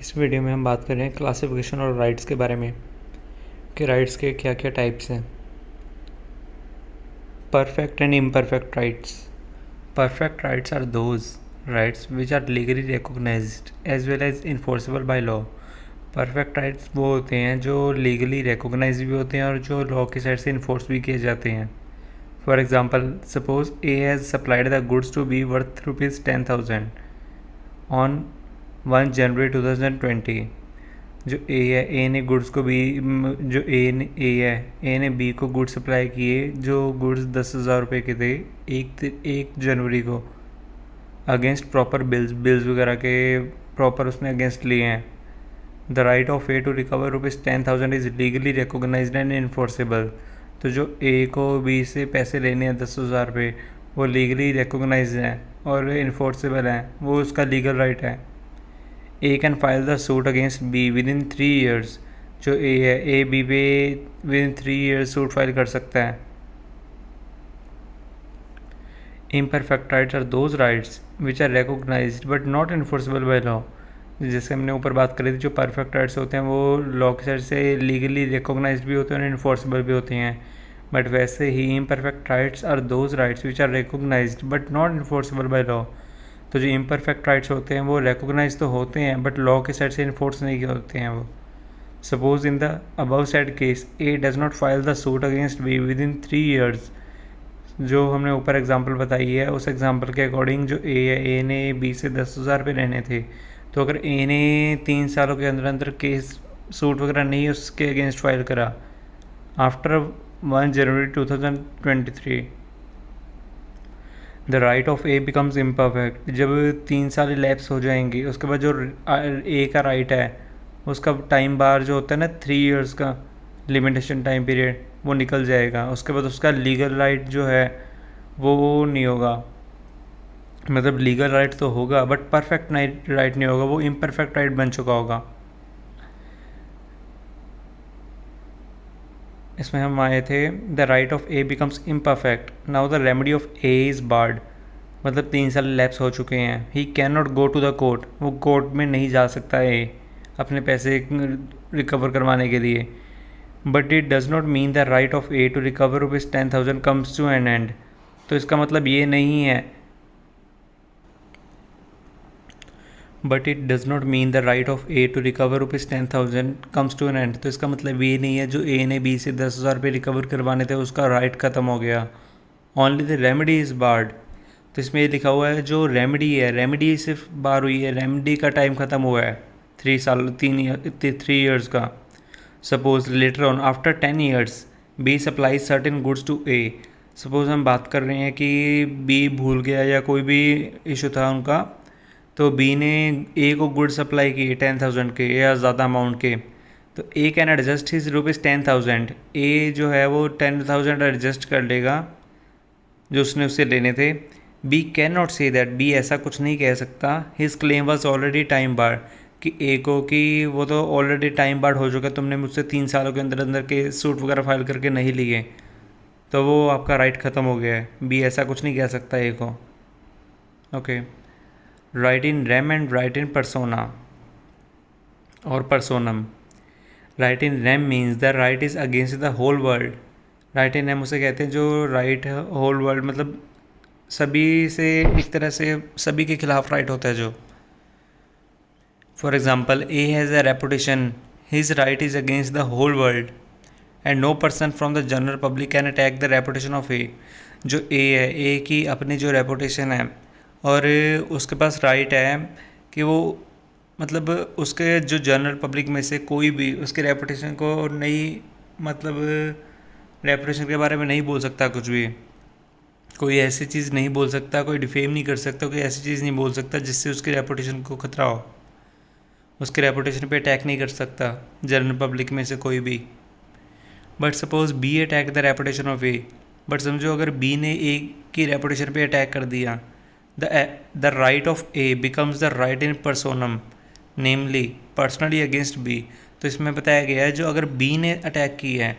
इस वीडियो में हम बात कर रहे हैं क्लासिफिकेशन और राइट्स के बारे में कि राइट्स के क्या क्या टाइप्स हैं। Perfect and imperfect rights. Perfect rights are those rights which are legally recognised as well as enforceable by law. Perfect rights वो होते हैं जो लीगली रिकॉग्नाइज भी होते हैं और जो लॉ की साइड से इन्फोर्स भी किए जाते हैं। For example, suppose A has supplied the goods to be worth ₹10,000 on 1 January 2020। जो ए है, ए ने गुड्स को बी जो ए ने बी को गुड्स सप्लाई किए जो गुड्स 10,000 रुपये के थे 1 जनवरी को, अगेंस्ट प्रॉपर बिल्स वगैरह के प्रॉपर उसने अगेंस्ट लिए हैं। The right of A to recover ₹10,000 is legally recognised and enforceable. तो जो ए को बी से पैसे लेने हैं 10,000 रुपये, वो लीगली रिकॉग्नाइज हैं और इन्फोर्सेबल हैं, वो उसका लीगल राइट है। A can file the suit against B within 3 years. जो ए है, ए बी पे within 3 years suit file कर सकता है। Imperfect rights are those rights which are recognised but not enforceable by law. जैसे हमने ऊपर बात करी थी, जो परफेक्ट राइट्स होते हैं वो लॉ की साइड से लीगली रिकॉग्नाइज्ड भी होते हैं और इन्फोर्सेबल भी होते हैं। बट वैसे ही imperfect rights are those rights which are recognised but not enforceable by law. तो जो इम्परफेक्ट राइट्स होते हैं वो रिकॉग्नाइज तो होते हैं बट लॉ के साइड से इन्फोर्स नहीं होते हैं वो। Suppose in the above side case A does not file the suit against B within 3 years. जो हमने ऊपर एग्जांपल बताई है उस एग्जांपल के अकॉर्डिंग जो ए ने बी से 10,000 रुपये लेने थे, तो अगर ए ने 3 सालों के अंदर अंदर केस सूट वगैरह नहीं उसके अगेंस्ट फाइल करा after 1 January 2023, the right of A becomes imperfect. जब 3 साल लैप्स हो जाएंगे उसके बाद जो ए का राइट है उसका टाइम बार जो होता है ना 3 ईयर्स का लिमिटेशन टाइम पीरियड, वो निकल जाएगा। उसके बाद उसका लीगल राइट जो है वो नहीं होगा, मतलब लीगल राइट तो होगा बट परफेक्ट राइट नहीं होगा, वो इम्परफेक्ट राइट बन चुका होगा। इसमें हम आए थे the right of A becomes imperfect. Now the remedy of A is barred. मतलब 3 साल लैप्स हो चुके हैं। He can not go to the court. वो कोर्ट में नहीं जा सकता है अपने पैसे रिकवर करवाने के लिए। But it does not mean the right of A to recover ₹10,000 comes to an end. तो इसका मतलब ये नहीं है, but it does not mean the right of A to recover ₹10,000 comes to an end. तो इसका मतलब ये नहीं है जो ए ने बी से 10,000 रुपये रिकवर करवाने थे उसका राइट ख़त्म हो गया। Only the remedy is barred. तो इसमें ये लिखा हुआ है जो रेमेडी है, रेमेडी सिर्फ बार हुई है, रेमेडी का टाइम ख़त्म हुआ है 3 ईयर्स का। Suppose later on after 10 years B supply certain goods to A. Suppose हम बात कर रहे हैं कि बी भूल गया या कोई भी इशू था उनका, तो बी ने ए को गुड सप्लाई किए 10,000 के या ज़्यादा अमाउंट के, तो ए कैन एडजस्ट हिज ₹10,000। ए जो है वो 10,000 एडजस्ट कर लेगा जो उसने उससे लेने थे। B can not say that, B ऐसा कुछ नहीं कह सकता his claim was already time bar, कि ए को कि वो तो ऑलरेडी टाइम बार हो चुका, तुमने मुझसे 3 सालों के अंदर अंदर के सूट वगैरह फाइल करके नहीं लिए, तो वो आपका राइट ख़त्म हो गया है। बी ऐसा कुछ नहीं कह सकता ए को। Okay, right in rem and right in persona और personam. Right in rem means the right is against the whole world. Right in rem उसे कहते हैं जो राइट होल वर्ल्ड, मतलब सभी से एक तरह से सभी के खिलाफ राइट होता है जो। For example, A has a reputation, his right is against the whole world and no person from the general public can attack the reputation of A. जो ए है, ए की अपनी जो रेपुटेशन है और उसके पास राइट है कि वो मतलब उसके जो जनरल पब्लिक में से कोई भी उसके रेपुटेशन को नहीं, मतलब रेपुटेशन के बारे में नहीं बोल सकता कुछ भी, कोई ऐसी चीज़ नहीं बोल सकता, कोई डिफेम नहीं कर सकता, कोई ऐसी चीज़ नहीं बोल सकता जिससे उसकी रेपुटेशन को खतरा हो। उसके रेपुटेशन पे अटैक नहीं कर सकता जनरल पब्लिक में से कोई भी। But suppose B attack the reputation of A. But समझो अगर बी ने ए की रेपुटेशन पे अटैक कर दिया, the right of A becomes the right in personam, namely personally against B. तो इसमें बताया गया है जो अगर बी ने अटैक की है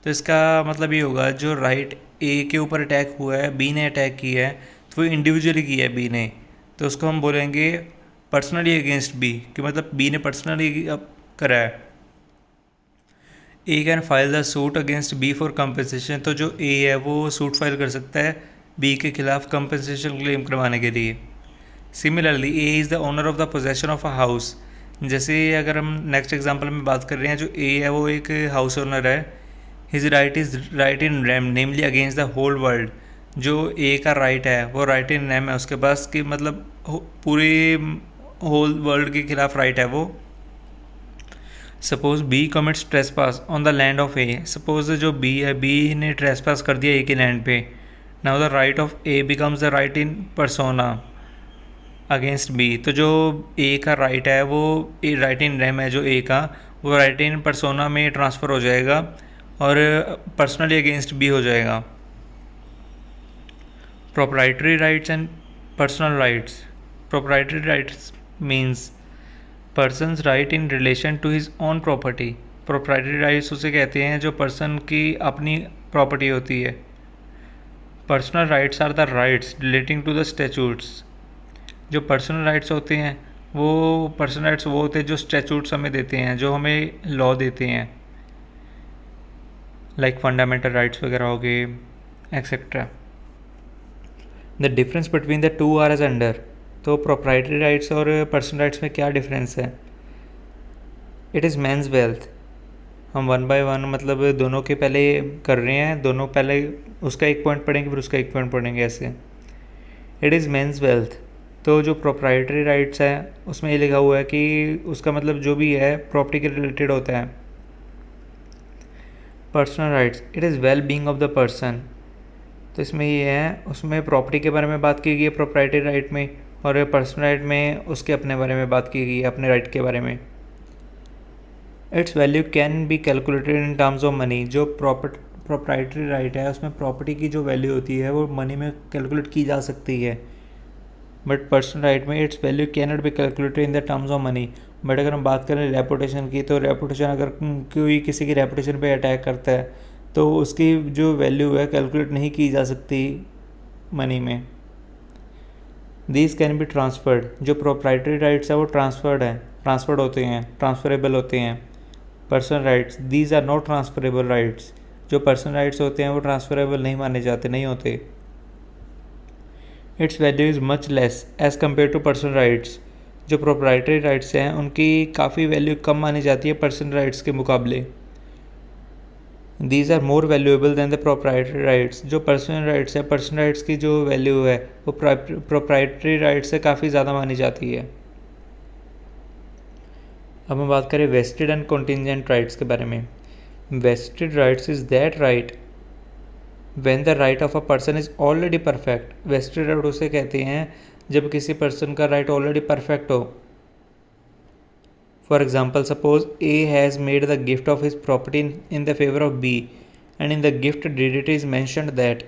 तो इसका मतलब ये होगा जो राइट ए के ऊपर अटैक हुआ है, बी ने अटैक किया है, तो वो इंडिविजुअली किया है बी ने, तो उसको हम बोलेंगे पर्सनली अगेंस्ट बी, कि मतलब बी ने पर्सनली करा है। A can file the suit against B for compensation, तो जो ए है वो सूट फाइल कर सकता है बी के खिलाफ कंपनसेशन क्लेम करवाने के लिए। Similarly A is the owner of the possession of a house, जैसे अगर हम नेक्स्ट एग्जांपल में बात कर रहे हैं, जो ए है वो एक हाउस ओनर है। His right is right in rem namely against the whole world, जो ए का राइट है वो राइट इन रैम है उसके पास, कि मतलब पूरे होल वर्ल्ड के खिलाफ राइट है वो। Suppose B commits trespass on the land of A, suppose जो बी है, बी ने ट्रेसपास कर दिया ए के लैंड पे। Now the right of A becomes the right in persona against B, तो जो ए का राइट है वो राइट इन रैम है जो ए का, वो राइट इन परसोना में ट्रांसफ़र हो जाएगा और पर्सनली अगेंस्ट बी हो जाएगा। Proprietary rights and personal rights. Proprietary rights means person's right in relation to his own property. Proprietary rights उसे कहते हैं जो पर्सन की अपनी प्रॉपर्टी होती है। Personal rights are the rights relating to the statutes. जो पर्सनल राइट्स होते हैं वो पर्सनल राइट्स वो होते हैं जो स्टैट्यूट्स हमें देते हैं, जो हमें लॉ देते हैं, लाइक फंडामेंटल राइट्स वगैरह हो गए etcetera. The difference between the two are as under. तो प्रोप्राइटरी राइट्स और पर्सनल राइट्स में क्या डिफरेंस है? It is man's wealth. हम वन बाय वन मतलब दोनों के पहले कर रहे हैं, दोनों पहले उसका एक पॉइंट पढ़ेंगे फिर उसका एक पॉइंट पढ़ेंगे ऐसे। इट इज़ मैंस वेल्थ, तो जो प्रोप्राइटरी राइट्स है उसमें ये लिखा हुआ है कि उसका मतलब जो भी है प्रॉपर्टी के रिलेटेड होता है। Personal rights, it is well being of the person, तो इसमें ये है, उसमें प्रॉपर्टी के बारे में बात की गई है प्रोप्राइटरी राइट में, और पर्सनल राइट में उसके अपने बारे में बात की गई है, अपने राइट के बारे में। It's value can be calculated in terms of money. जो प्रोप्राइटरी राइट है उसमें प्रॉपर्टी की जो वैल्यू होती है वो मनी में कैलकुलेट की जा सकती है, बट पर्सनल राइट में it's value can not be calculated in the terms of money. But अगर हम बात करें रेपुटेशन की, तो रेपुटेशन अगर कोई किसी की रेपुटेशन पे अटैक करता है तो उसकी जो वैल्यू है कैलकुलेट नहीं की जा सकती मनी में। These can be transferred. जो प्रोप्राइटरी राइट्स है वो ट्रांसफर्ड होते हैं, ट्रांसफरेबल होते हैं। Personal rights, these are not transferable rights. जो पर्सनल राइट्स होते हैं वो ट्रांसफरेबल नहीं माने जाते, नहीं होते। Its value is much less as compare to personal rights. जो प्रोप्राइटरी राइट्स हैं उनकी काफ़ी वैल्यू कम मानी जाती है पर्सनल राइट्स के मुकाबले। These are more valuable than the proprietary rights. जो पर्सनल राइट्स है, पर्सनल राइट्स की जो वैल्यू है वो प्रोप्राइटरी राइट्स से काफ़ी ज़्यादा मानी जाती है। अब हम बात करें वेस्टेड एंड कॉन्टिजेंट राइट्स के बारे में। Vested rights is that right when the right of a person is already perfect. Vested right उसे कहते हैं जब किसी पर्सन का राइट ऑलरेडी परफेक्ट हो। For example, suppose A has made the gift of his property in the favour of B and in the gift deed it is mentioned that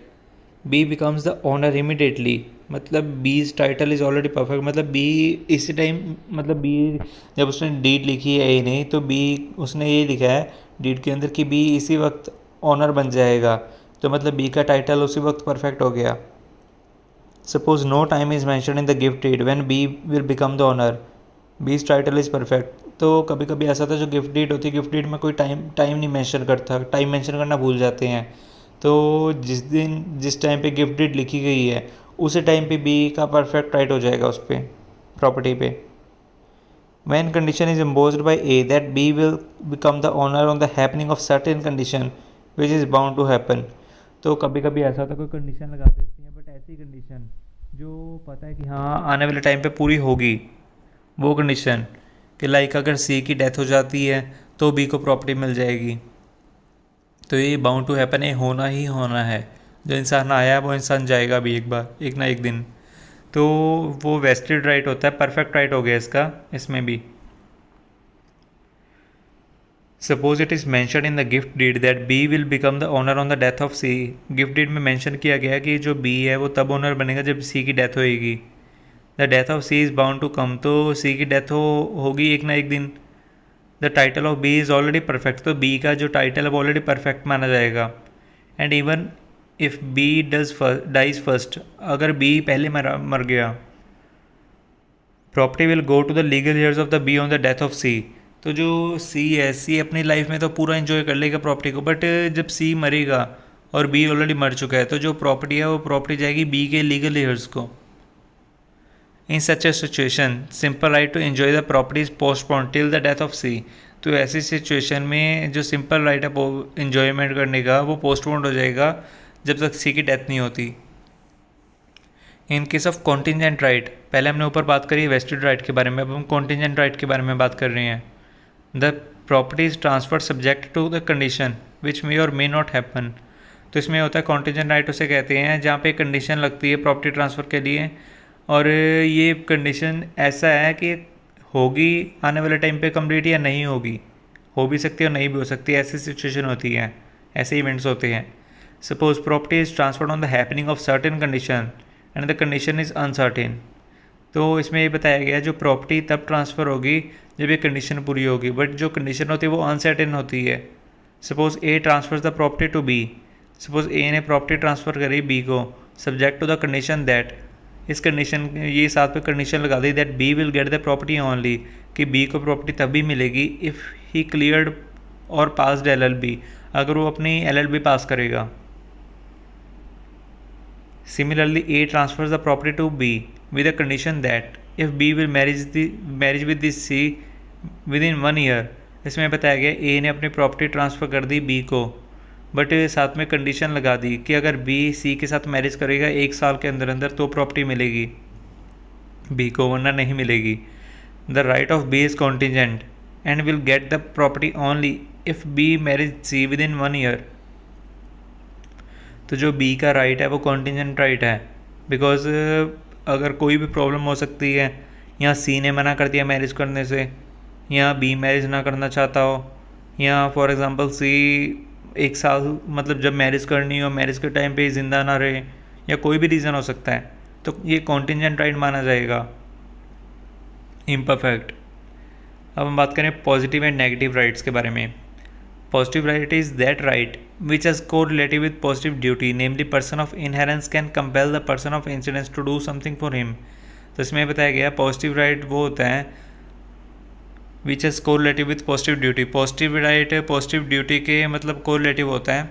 B becomes the owner immediately. मतलब B's title is already perfect, मतलब B इसी time, मतलब B जब उसने deed लिखी है ए ने, तो बी उसने ये लिखा है डीड के अंदर कि बी इसी वक्त ओनर बन जाएगा, तो मतलब बी का टाइटल उसी वक्त परफेक्ट हो गया। Suppose no time is mention in the gift deed when B will become the owner, B's title is perfect. तो कभी कभी ऐसा था जो गिफ्ट डीड होती है, गिफ्ट डीड में कोई टाइम नहीं मेंशन करता, टाइम मेंशन करना भूल जाते हैं। तो जिस टाइम पे गिफ्ट डीड लिखी गई है उसी टाइम पे बी का परफेक्ट राइट हो जाएगा उस पर, प्रॉपर्टी पे। When condition is imposed by A that B will become the owner on the happening of certain condition which is bound to happen। तो कभी कभी ऐसा होता है कोई कंडीशन लगा देती हैं, बट ऐसी कंडीशन जो पता है कि हाँ आने वाले टाइम पे पूरी होगी, वो कंडीशन कि लाइक अगर सी की डेथ हो जाती है तो बी को प्रॉपर्टी मिल जाएगी, तो ये बाउंड टू हैपन, ये होना ही होना है। जो इंसान आया है वो इंसान जाएगा भी एक बार, एक ना एक दिन। तो वो वेस्टेड राइट होता है, परफेक्ट राइट हो गया इसका, इसमें भी। Suppose it is mention in the gift deed that B will become the owner on the death of C. Gift deed में मैंशन किया गया कि जो बी है वो तब ओनर बनेगा जब सी की डेथ होएगी। The death of C is bound to come, तो सी की डेथ होगी एक ना एक दिन। The title of B is already perfect, तो बी का जो टाइटल है वो ऑलरेडी परफेक्ट माना जाएगा। And even if B dies first, अगर बी पहले मर गया, property will go to the legal heirs of the B on the death of C. तो जो सी है, सी अपनी लाइफ में तो पूरा एंजॉय कर लेगा प्रॉपर्टी को, बट जब सी मरेगा और बी ऑलरेडी मर चुका है तो जो प्रॉपर्टी है वो प्रॉपर्टी जाएगी बी के लीगल ईयर्स को। In such a situation simple right to enjoy the property is postpone till the death of C. तो ऐसी सिचुएशन में जो सिंपल राइट है इन्जॉयमेंट करने का वो पोस्टपोन हो जाएगा जब तक सी की डेथ नहीं होती। In case of contingent right, पहले हमने ऊपर बात करी वेस्टेड राइट के बारे में, अब हम कॉन्टिजेंट राइट के बारे में बात कर रहे हैं। The property is transfer subject to the condition which may or may not happen. तो इसमें होता है कॉन्टिजेंट राइट उसे कहते हैं जहाँ पे कंडीशन लगती है प्रॉपर्टी ट्रांसफ़र के लिए, और ये कंडीशन ऐसा है कि होगी आने वाले टाइम पे कंप्लीट या नहीं होगी, हो भी सकती है और नहीं भी हो सकती है, ऐसी सिचुएशन होती है, ऐसे इवेंट्स होते हैं। Suppose property is transferred on the happening of certain condition and the condition is uncertain. तो इसमें ये बताया गया जो प्रॉपर्टी तब ट्रांसफ़र होगी जब ये कंडीशन पूरी होगी, बट जो कंडीशन होती है वो अनसर्टेन होती है। Suppose A transfers the property to B, suppose A ने प्रॉपर्टी ट्रांसफ़र करी बी को subject to the condition that, इस कंडीशन ये साथ पे कंडीशन लगा दी that B will get the property only, कि बी को प्रॉपर्टी तभी मिलेगी if he cleared or passed LLB, अगर वो अपनी LLB पास करेगा। Similarly, A transfers the property to B with a condition that if B will marriage with this C within 1 year, इसमें बताया गया A ने अपनी प्रॉपर्टी ट्रांसफ़र कर दी B को, बट साथ में कंडीशन लगा दी कि अगर B C के साथ मैरिज करेगा 1 साल के अंदर अंदर तो प्रॉपर्टी मिलेगी B को, वरना नहीं मिलेगी। The right of B is contingent and will get the property only if B marries C within 1 year। तो जो बी का राइट है वो कॉन्टिजेंट राइट है, बिकॉज अगर कोई भी प्रॉब्लम हो सकती है, या सी ने मना कर दिया मैरिज करने से, या बी मैरिज ना करना चाहता हो, या फॉर एग्जांपल सी 1 साल मतलब जब मैरिज करनी हो मैरिज के टाइम पे ज़िंदा ना रहे, या कोई भी रीज़न हो सकता है, तो ये कॉन्टिजेंट राइट माना जाएगा, इम्परफेक्ट। अब हम बात करें पॉजिटिव एंड नेगेटिव राइट्स के बारे में। Positive right is that right which is correlative with positive duty, namely person of inherence can compel the person of incidence to do something for him। तो इसमें बताया गया पॉजिटिव राइट वो होता है which is correlative with positive duty. Positive right positive duty के मतलब correlative होता है,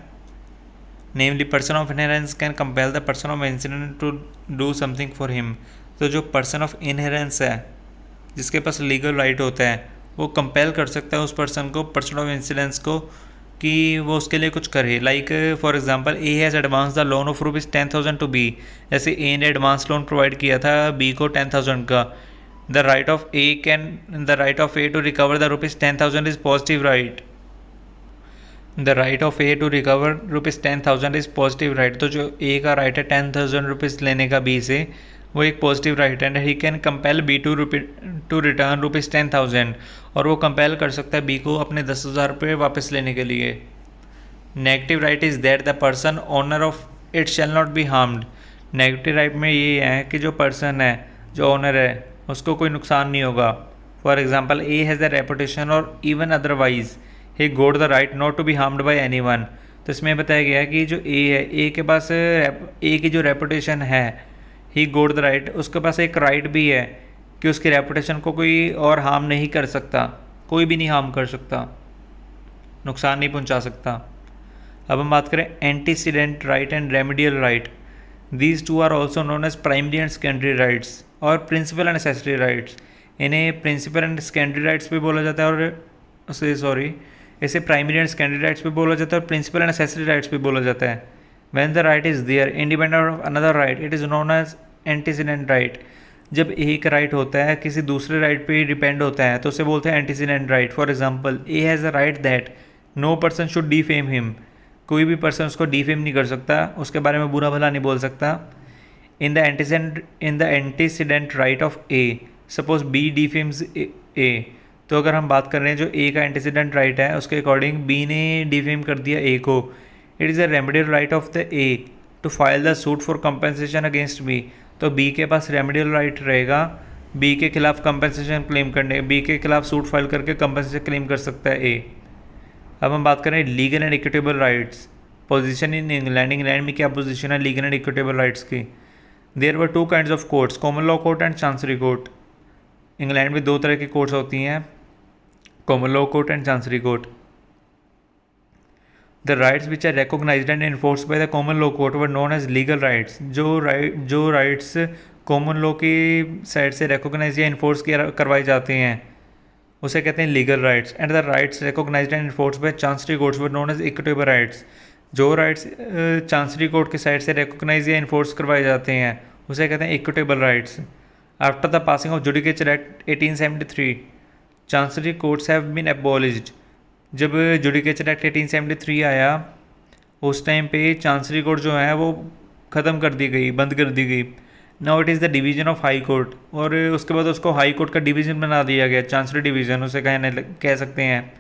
namely person of inherence can compel the person of incident to do something for him. तो जो पर्सन ऑफ इनहेरेंस है जिसके पास लीगल राइट होता है वो कंपेल कर सकता है उस पर्सन को, पर्सन ऑफ इंसिडेंस को, कि वो उसके लिए कुछ करे। Like for example A has advance the loan of ₹10,000 to B, जैसे ए ने एडवांस लोन प्रोवाइड किया था बी को 10,000 का। The right of A to recover the ₹10,000 is positive right. The right of A to recover ₹10,000 is positive right. तो जो A का right है 10,000 रुपीज़ लेने का बी से, वो एक पॉजिटिव राइट है। And he can compel B to return ₹10,000, और वो कंपेल कर सकता है बी को अपने 10,000 रुपये वापस लेने के लिए। Negative right is that the person owner of it shall not be harmed. Negative right में ये है कि जो पर्सन है, जो ओनर है, उसको कोई नुकसान नहीं होगा। For example A has the reputation or even otherwise he got the right not to be harmed by any one. तो इसमें बताया गया है कि जो ए है, ए के पास ए की जो रेपुटेशन है, ही गोट द राइट, उसके पास एक राइट भी है कि उसकी रेपुटेशन को कोई और हार्म नहीं कर सकता, कोई भी नहीं हार्म कर सकता, नुकसान नहीं पहुंचा सकता। अब हम बात करें antecedent right and remedial right. These two are also known as primary and secondary rights और प्रिंसिपल एंड नेसेसरी राइट्स। इन्हें प्रिंसिपल एंड सेकेंडरी राइट्स भी बोला जाता है, और इसे प्राइमरी एंड सेकेंडरी राइट्स भी बोला जाता है और प्रिंसिपल एंड नेसेसरी राइट्स भी बोला जाता है। When the right is there independent of another right, it is known as antecedent right। जब एक राइट होता है किसी दूसरे राइट पे डिपेंड होता है तो उसे बोलते हैं antecedent right. For example A has a right that no person should defame him, कोई भी पर्सन उसको डिफेम नहीं कर सकता, उसके बारे में बुरा भला नहीं बोल सकता। In the antecedent right of A, suppose B defames A, तो अगर हम बात कर रहे हैं जो ए का एंटीसीडेंट राइट है उसके अकॉर्डिंग बी ने डिफेम कर दिया ए को, it is a remedial right of the A to file the suit for compensation against B. तो बी के पास रेमेडियल राइट रहेगा बी के खिलाफ कंपनसेशन क्लेम करने, बी के खिलाफ सूट फाइल करके कंपनसेशन क्लेम कर सकता है ए। अब हम बात करें legal and equitable rights. Position in England, England में क्या पोजीशन है लीगल एंड इक्विटेबल राइट्स की। There were 2 kinds of courts, common law court and chancery court. England में दो तरह की कोर्ट्स होती हैं, common law court and chancery court. The rights which are recognised and enforced by the common law court were known as legal rights. जो राइट्स common law की side से रिकॉग्नाइज या इन्फोर्स करवाए जाते हैं उसे कहते हैं legal rights. And the rights recognised and enforced by chancery courts were known as equitable rights. जो राइट्स चांसरी कोर्ट की साइड से रिकॉग्नाइज या इन्फोर्स करवाए जाते हैं उसे कहते हैं equitable rights. After the passing of Judicature Act 1873 chancery courts have been abolished. जब जुडिकेचर एक्ट 1873 आया उस टाइम पे चांसरी कोर्ट जो है वो ख़त्म कर दी गई, बंद कर दी गई। Now it is the division of high court, और उसके बाद उसको हाई कोर्ट का डिवीज़न बना दिया गया, चांसरी डिवीज़न उसे कह सकते हैं।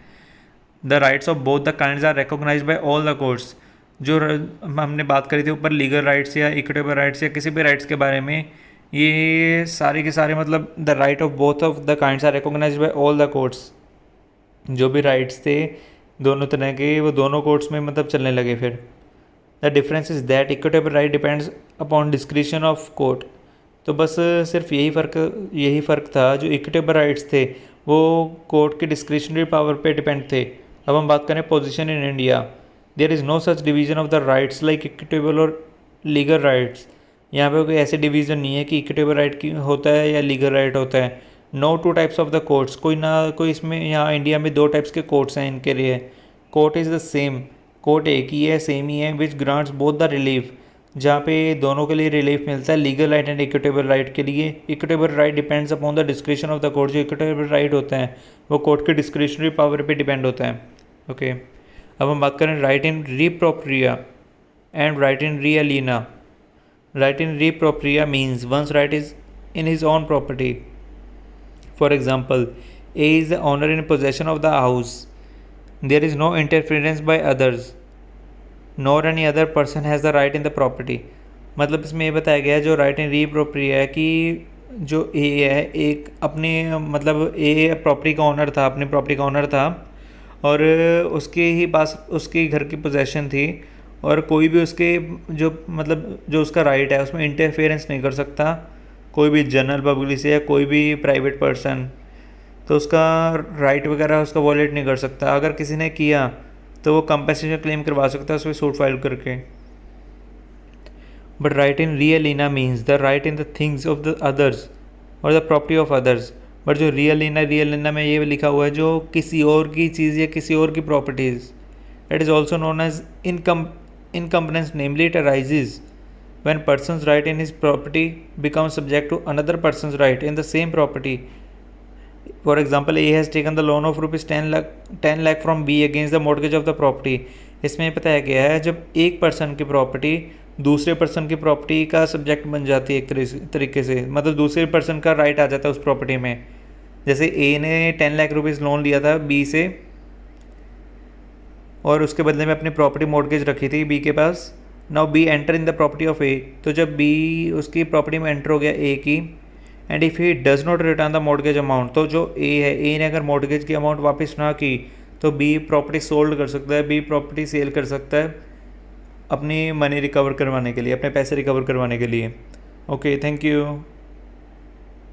The rights of both the kinds are recognise by all the courts. जो हमने बात करी थी ऊपर लीगल राइट्स या इक्विटेबल राइट्स या किसी भी राइट्स के बारे में, ये सारे के सारे मतलब the right of both of the kinds are recognise by all the courts. जो भी राइट्स थे दोनों तरह के वो दोनों कोर्ट्स में मतलब चलने लगे। फिर the difference is that equitable right depends upon discretion of court. तो बस सिर्फ यही फ़र्क था, जो इक्विटेबल राइट्स थे वो कोर्ट के डिस्क्रिशनरी पावर पे डिपेंड थे। अब हम बात करें position in India, there is no such division of the rights like equitable और लीगल राइट्स। यहाँ पे कोई ऐसे डिवीज़न नहीं है कि इक्विटेबल राइट की होता है या लीगल राइट होता है। No two types of the courts, कोई इसमें यहाँ इंडिया में दो टाइप्स के कोर्ट्स हैं इनके लिए। Court is the same, court एक ही है, सेम ही है, विच ग्रांट्स बोथ द रिलीफ, जहाँ पे दोनों के लिए रिलीफ मिलता है, legal right and equitable right के लिए। Equitable right depends upon the discretion of the court. जो इक्विटेबल राइट होता है वो कोर्ट के डिस्क्रिशनरी पावर पे डिपेंड होता है। ओके, अब हम बात करें right in re propria and right in re aliena. Right in re propria means once right is in his own property. For example, A is the owner in possession of the house. There is no interference by others, nor any other person has the right in the property. मतलब इसमें ये बताया गया है जो right in रीप्रोप्रिया है कि जो ए है एक अपने मतलब ए प्रॉपर्टी का ओनर था, अपनी प्रॉपर्टी का ओनर था, और उसके ही पास उसके घर की पोजेशन थी, और कोई भी उसके जो मतलब जो उसका राइट है उसमें इंटरफेरेंस नहीं कर सकता, कोई भी जनरल पब्लिक से या कोई भी प्राइवेट पर्सन, तो उसका राइट वगैरह उसका वॉलेट नहीं कर सकता। अगर किसी ने किया तो वो कंपनसेशन क्लेम करवा सकता है उसमें सूट फाइल करके। But right in re aliena means the right in the things of the others or the property of others. But जो रियलिना में ये लिखा हुआ है जो किसी और की चीज़ या किसी और की properties. It is also known as encumbrances, namely it arises when person's right in his property becomes subject to another person's right in the same property. For example, A has taken the loan of rupees 10 lakh from B against the mortgage of the property. इसमें बताया गया है जब एक person की property दूसरे person की property का सब्जेक्ट बन जाती है एक तरीके से, मतलब दूसरे पर्सन का राइट आ जाता है उस प्रॉपर्टी में। जैसे A ने 10 लाख रुपीज़ लोन लिया था B से और उसके बदले में अपनी प्रॉपर्टी मॉर्गेज रखी थी B के पास। Now B enter in the property of A, तो जब बी उसकी प्रॉपर्टी में एंटर हो गया ए की, and if he does not return the mortgage amount, तो जो ए है ए ने अगर मॉर्गेज की अमाउंट वापस ना की तो बी प्रॉपर्टी सोल्ड कर सकता है, बी प्रॉपर्टी सेल कर सकता है अपनी मनी रिकवर करवाने के लिए, अपने पैसे रिकवर करवाने के लिए। Okay, thank you.